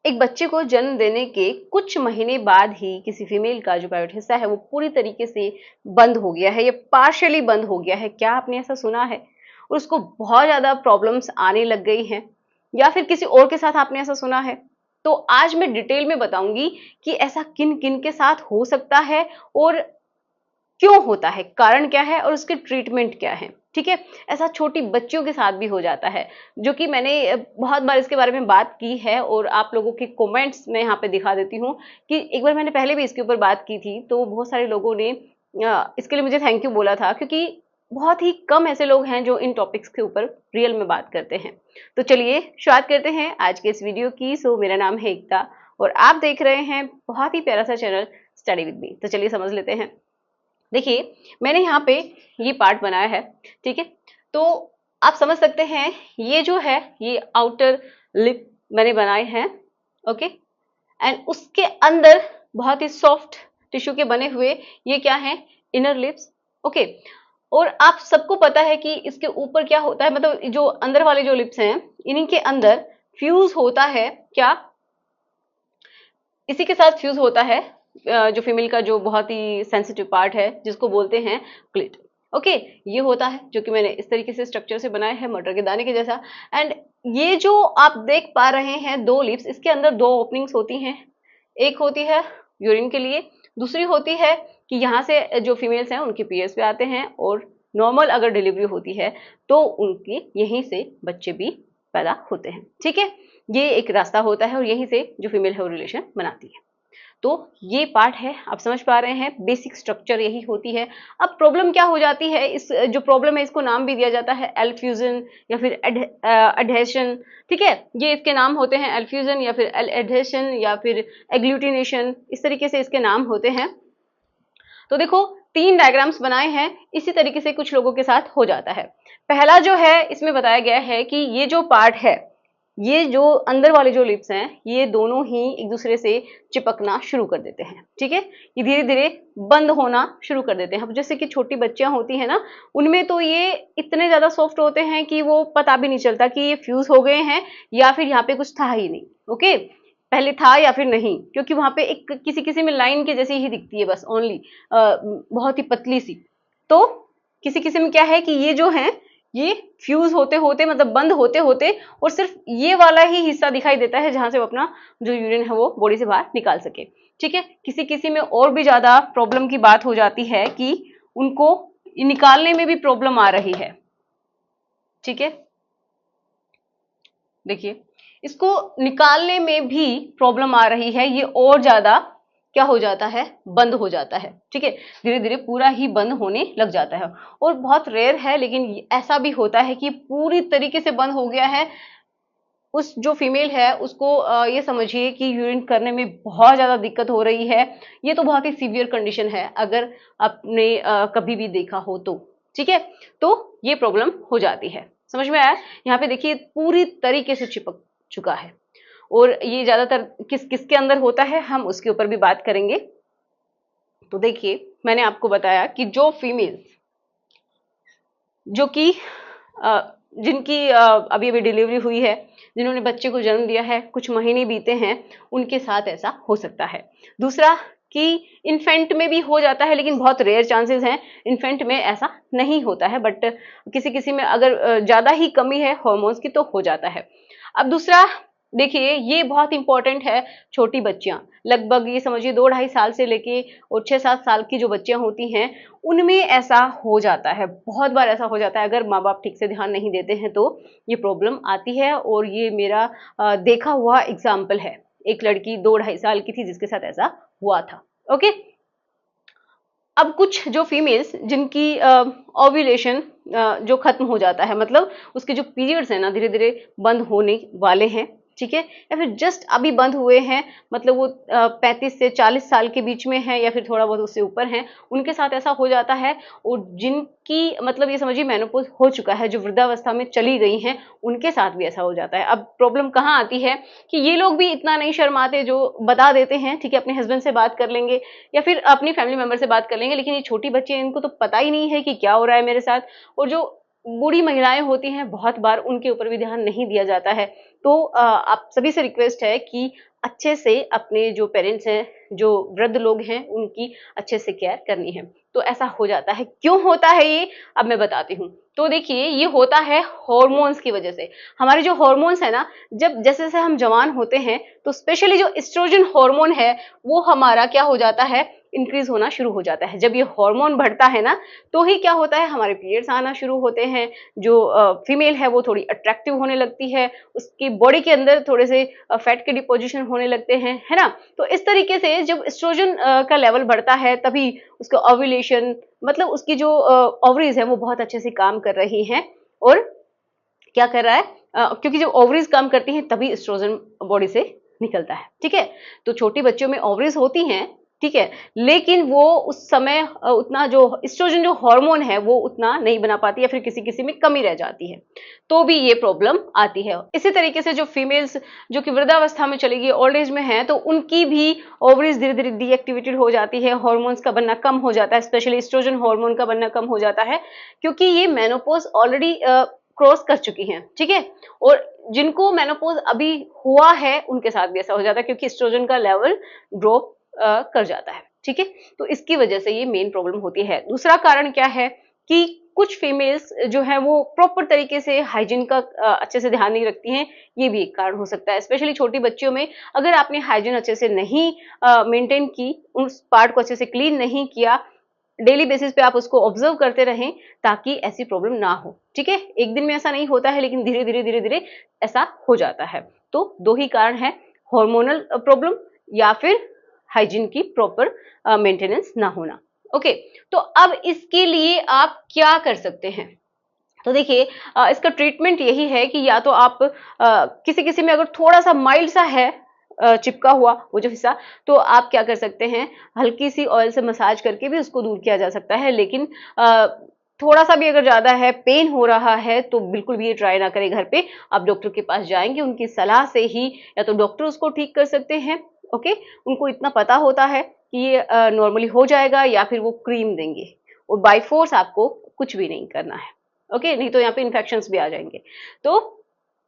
एक बच्चे को जन्म देने के कुछ महीने बाद ही किसी फीमेल का जो प्राइवेट हिस्सा है वो पूरी तरीके से बंद हो गया है या पार्शियली बंद हो गया है। क्या आपने ऐसा सुना है? और उसको बहुत ज्यादा प्रॉब्लम्स आने लग गई हैं, या फिर किसी और के साथ आपने ऐसा सुना है? तो आज मैं डिटेल में बताऊंगी कि ऐसा किन किन के साथ हो सकता है और क्यों होता है, कारण क्या है और उसके ट्रीटमेंट क्या है। ठीक है, ऐसा छोटी बच्चियों के साथ भी हो जाता है, जो कि मैंने बहुत बार इसके बारे में बात की है और आप लोगों के कमेंट्स में यहाँ पे दिखा देती हूँ कि एक बार मैंने पहले भी इसके ऊपर बात की थी, तो बहुत सारे लोगों ने इसके लिए मुझे थैंक यू बोला था, क्योंकि बहुत ही कम ऐसे लोग हैं जो इन टॉपिक्स के ऊपर रियल में बात करते हैं। तो चलिए शुरुआत करते हैं आज के इस वीडियो की। सो मेरा नाम है एकता और आप देख रहे हैं बहुत ही प्यारा सा चैनल स्टडी विद मी। तो चलिए समझ लेते हैं। देखिए, मैंने यहाँ पे ये पार्ट बनाया है, ठीक है? तो आप समझ सकते हैं, ये जो है ये आउटर लिप मैंने बनाए हैं, ओके? एंड उसके अंदर बहुत ही सॉफ्ट टिश्यू के बने हुए ये क्या है, इनर लिप्स, ओके? और आप सबको पता है कि इसके ऊपर क्या होता है, मतलब जो अंदर वाले जो लिप्स हैं इन्हीं के अंदर फ्यूज होता है क्या, इसी के साथ फ्यूज होता है जो फीमेल का जो बहुत ही सेंसिटिव पार्ट है जिसको बोलते हैं क्लिट, ओके? ये होता है जो कि मैंने इस तरीके से स्ट्रक्चर से बनाया है, मटर के दाने के जैसा। एंड ये जो आप देख पा रहे हैं दो लिप्स, इसके अंदर दो ओपनिंग्स होती हैं। एक होती है यूरिन के लिए, दूसरी होती है कि यहाँ से जो फीमेल्स हैं उनके पीरियड्स पे आते हैं, और नॉर्मल अगर डिलीवरी होती है तो उनकी यहीं से बच्चे भी पैदा होते हैं, ठीक है? ये एक रास्ता होता है और यहीं से जो फीमेल है वो रिलेशन बनाती है। तो ये पार्ट है, आप समझ पा रहे हैं, बेसिक स्ट्रक्चर यही होती है। अब प्रॉब्लम क्या हो जाती है, इस जो प्रॉब्लम है इसको नाम भी दिया जाता है एल-फ्यूजन या फिर एडहेशन, ठीक है? ये इसके नाम होते हैं, एल-फ्यूजन या फिर एडहेशन या फिर एग्लूटिनेशन, इस तरीके से इसके नाम होते हैं। तो देखो, 3 डायग्राम्स बनाए हैं, इसी तरीके से कुछ लोगों के साथ हो जाता है। पहला जो है इसमें बताया गया है कि ये जो पार्ट है, ये जो अंदर वाले जो लिप्स हैं, ये दोनों ही एक दूसरे से चिपकना शुरू कर देते हैं, ठीक है? ये धीरे-धीरे बंद होना शुरू कर देते हैं। अब जैसे कि छोटी बच्चियां होती हैं ना, उनमें तो ये इतने ज़्यादा सॉफ्ट होते हैं कि वो पता भी नहीं चलता कि ये फ्यूज़ हो गए हैं या फिर यहाँ पे कुछ था ही नहीं, ओके? पहले था या फिर नहीं, क्योंकि वहाँ पे एक किसी-किसी में लाइन के जैसी ही दिखती है बस ओनली, बहुत ही पतली सी। तो किसी-किसी में क्या है कि ये जो है ये फ्यूज होते-होते, मतलब बंद होते-होते, और सिर्फ ये वाला ही हिस्सा दिखाई देता है जहाँ से वो अपना जो यूरिन है वो बॉडी से बाहर निकाल सके, ठीक है? किसी-किसी में और भी ज़्यादा प्रॉब्लम की बात हो जाती है कि उनको निकालने में भी प्रॉब्लम आ रही है, ठीक है? देखिए, इसको निकालने में भी प्रॉब्लम आ रही है, ये और ज़्यादा क्या हो जाता है, बंद हो जाता है, ठीक है? धीरे-धीरे पूरा ही बंद होने लग जाता है, और बहुत रेयर है लेकिन ऐसा भी होता है कि पूरी तरीके से बंद हो गया है। उस जो फीमेल है उसको ये समझिए कि यूरिन करने में बहुत ज़्यादा दिक्कत हो रही है। ये तो बहुत ही सीवियर कंडीशन है अगर आपने कभी भी देखा हो तो, ठीक है? तो ये प्रॉब्लम हो जाती है। समझ में आया? यहाँ पे देखिए पूरी तरीके से चिपक चुका है, और ये ज़्यादातर किसके अंदर होता है हम उसके ऊपर भी बात करेंगे। तो देखिए, मैंने आपको बताया कि जो फीमेल्स जो कि जिनकी अभी-अभी डिलीवरी हुई है, जिन्होंने बच्चे को जन्म दिया है, कुछ महीने बीते हैं, उनके साथ ऐसा हो सकता है। दूसरा कि इन्फेंट में भी हो जाता है, लेकिन बहुत रेयर चांसेस हैं, इन्फेंट में ऐसा नहीं होता है, बट किसी-किसी में अगर ज़्यादा ही कमी है हार्मोन्स की तो हो जाता है। अब दूसरा देखिए, ये बहुत इंपॉर्टेंट है, छोटी बच्चियाँ, लगभग ये समझिए 2 ढाई साल से लेके और 6-7 साल की जो बच्चियाँ होती हैं, उनमें ऐसा हो जाता है, बहुत बार ऐसा हो जाता है। अगर माँ-बाप ठीक से ध्यान नहीं देते हैं तो ये प्रॉब्लम आती है, और ये मेरा देखा हुआ एग्ज़ाम्पल है। एक लड़की 2 ढाई साल की थी जिसके साथ ऐसा हुआ था, ओके? अब कुछ जो फीमेल्स जिनकी ओव्यूलेशन जो खत्म हो जाता है, मतलब उसके जो पीरियड्स हैं ना धीरे-धीरे बंद होने वाले हैं, ठीक है? या फिर जस्ट अभी बंद हुए हैं, मतलब वो 35 से 40 साल के बीच में हैं या फिर थोड़ा बहुत उससे ऊपर हैं, उनके साथ ऐसा हो जाता है। और जिनकी मतलब ये समझिए मेनोपॉज़ हो चुका है, जो वृद्धावस्था में चली गई हैं, उनके साथ भी ऐसा हो जाता है। अब प्रॉब्लम कहाँ आती है कि ये लोग भी इतना नहीं शर्माते, जो बता देते हैं, ठीक है? अपने हस्बैंड से बात कर लेंगे या फिर अपनी फैमिली मेंबर से बात कर लेंगे, लेकिन ये छोटी बच्ची है, इनको तो पता ही नहीं है कि क्या हो रहा है मेरे साथ। और जो बूढ़ी महिलाएं होती हैं, बहुत बार उनके ऊपर भी ध्यान नहीं दिया जाता है। तो आप सभी से रिक्वेस्ट है कि अच्छे से अपने जो पेरेंट्स हैं, जो वृद्ध लोग हैं, उनकी अच्छे से केयर करनी है। तो ऐसा हो जाता है, क्यों होता है ये? अब मैं बताती हूँ। तो देखिए, ये होता है हॉर्मोन्स की वजह से। हमारे जो हॉर्मोन्स है ना, जब जैसे-जैसे हम जवान होते हैं, तो स्पेशली जो एस्ट्रोजन हार्मोन है, वो हमारा क्या हो जाता है, इंक्रीज होना शुरू हो जाता है। जब ये हार्मोन बढ़ता है ना, तो ही क्या होता है, हमारे पीरियड्स आना शुरू होते हैं। जो फीमेल है वो थोड़ी अट्रैक्टिव होने लगती है, उसकी बॉडी के अंदर थोड़े से फैट के डिपोजिशन होने लगते हैं, है ना? तो इस तरीके से जब एस्ट्रोजन का लेवल बढ़ता है, तभी उसका ओव्यूलेशन, मतलब उसकी जो ओवरीज है वो बहुत अच्छे से काम कर रही हैं, और क्या कर रहा है, क्योंकि जब ओवरीज काम करती हैं तभी एस्ट्रोजन बॉडी से निकलता है, ठीक है? तो छोटी बच्चियों में ओवरीज होती हैं, ठीक है, लेकिन वो उस समय उतना जो एस्ट्रोजन जो हार्मोन है वो उतना नहीं बना पाती, या फिर किसी किसी में कमी रह जाती है, तो भी ये प्रॉब्लम आती है। इसी तरीके से जो फीमेल्स जो कि वृद्धावस्था में चली गई, ओल्ड एज में है, तो उनकी भी ओवरीज धीरे धीरे डीएक्टिवेटेड हो जाती है, हॉर्मोन्स का बनना कम हो जाता है, स्पेशली एस्ट्रोजन हार्मोन का बनना कम हो जाता है, क्योंकि ये मेनोपॉज ऑलरेडी क्रॉस कर चुकी हैं, ठीक है? और जिनको मेनोपॉज अभी हुआ है उनके साथ भी ऐसा हो जाता है, क्योंकि एस्ट्रोजन का लेवल ड्रॉप कर जाता है, ठीक है? तो इसकी वजह से ये मेन प्रॉब्लम होती है। दूसरा कारण क्या है कि कुछ फीमेल्स जो है वो प्रॉपर तरीके से हाइजीन का अच्छे से ध्यान नहीं रखती हैं, ये भी एक कारण हो सकता है। स्पेशली छोटी बच्चियों में अगर आपने हाइजीन अच्छे से नहीं मेंटेन की, उस पार्ट को अच्छे से क्लीन नहीं किया, डेली बेसिस पे आप उसको ऑब्जर्व करते रहें, ताकि ऐसी प्रॉब्लम ना हो, ठीक है? एक दिन में ऐसा नहीं होता है, लेकिन धीरे-धीरे ऐसा हो जाता है। तो 2 ही कारण हैं, हार्मोनल प्रॉब्लम या फिर हाइजीन की प्रॉपर मेंटेनेंस ना होना। ओके, तो अब इसके लिए आप क्या कर सकते हैं? तो देखिए, इसका ट्रीटमेंट यही है कि या तो आप किसी-किसी में अगर थोड़ा-सा माइल्ड सा है चिपका हुआ वो जो हिस्सा, तो आप क्या कर सकते हैं, हल्की-सी ऑयल से मसाज करके भी उसको दूर किया जा सकता है। लेकिन अ, थोड़ा-सा भी अगर ज़्यादा है, पेन हो रहा है, तो बिल्कुल भी ये ट्राई ना करें घर पे। आप डॉक्टर के पास जाएँगे, उनकी सलाह से ही या तो डॉक्टर उसको ठीक कर सकते हैं, ओके? उनको इतना पता होता है कि ये नॉर्मली हो जाएगा, या फिर वो क्रीम देंगे, और बाय फ़ोर्स आपको कुछ भी नहीं करना है। ओके, नहीं तो यहाँ पे इन्फेक्शंस भी आ जाएँगे। तो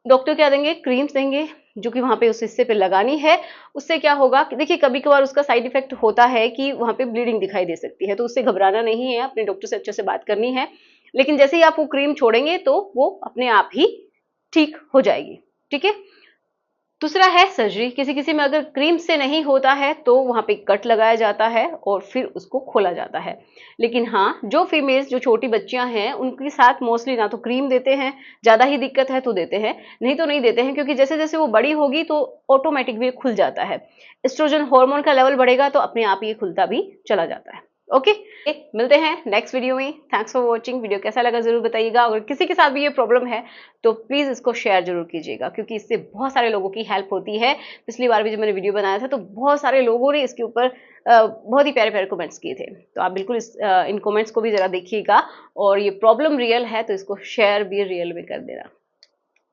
डॉक्टर क्या देंगे, क्रीम्स देंगे, जो कि वहाँ पे उस हिस्से पे लगानी है। उससे क्या होगा कि देखिए, कभी-कभार उसका साइड इफ़ेक्ट होता है कि वहाँ पे ब्लीडिंग दिखाई दे सकती है, तो उससे घबराना नहीं है, अपने डॉक्टर से अच्छे से बात करनी है। लेकिन जैसे ही आप वो क्रीम छोड़ेंगे, तो वो अपने आप ही ठीक हो जाएगी, ठीक है? दूसरा है सर्जरी। किसी-किसी में अगर क्रीम से नहीं होता है, तो वहाँ पे कट लगाया जाता है और फिर उसको खोला जाता है। लेकिन हाँ, जो फीमेल्स जो छोटी बच्चियाँ हैं, उनके साथ मोस्टली ना तो क्रीम देते हैं, ज़्यादा ही दिक्कत है तो देते हैं, नहीं तो नहीं देते हैं, क्योंकि जैसे-जैसे वो बड़ी होगी तो ऑटोमैटिक भी खुल जाता है। एस्ट्रोजन हार्मोन का लेवल बढ़ेगा तो अपने आप ये खुलता भी चला जाता है। ओके, मिलते हैं नेक्स्ट वीडियो में। Thanks for watching. वीडियो कैसा लगा ज़रूर बताइएगा। अगर किसी के साथ भी ये प्रॉब्लम है, तो प्लीज़ इसको शेयर ज़रूर कीजिएगा, क्योंकि इससे बहुत सारे लोगों की हेल्प होती है। पिछली बार भी जब मैंने वीडियो बनाया था, तो बहुत सारे लोगों ने इसके ऊपर बहुत ही प्यारे-प्यारे कमेंट्स किए थे। तो आप बिल्कुल इन कमेंट्स को भी ज़रा देखिएगा, और ये प्रॉब्लम रियल है, तो इसको शेयर भी रियल में कर देना।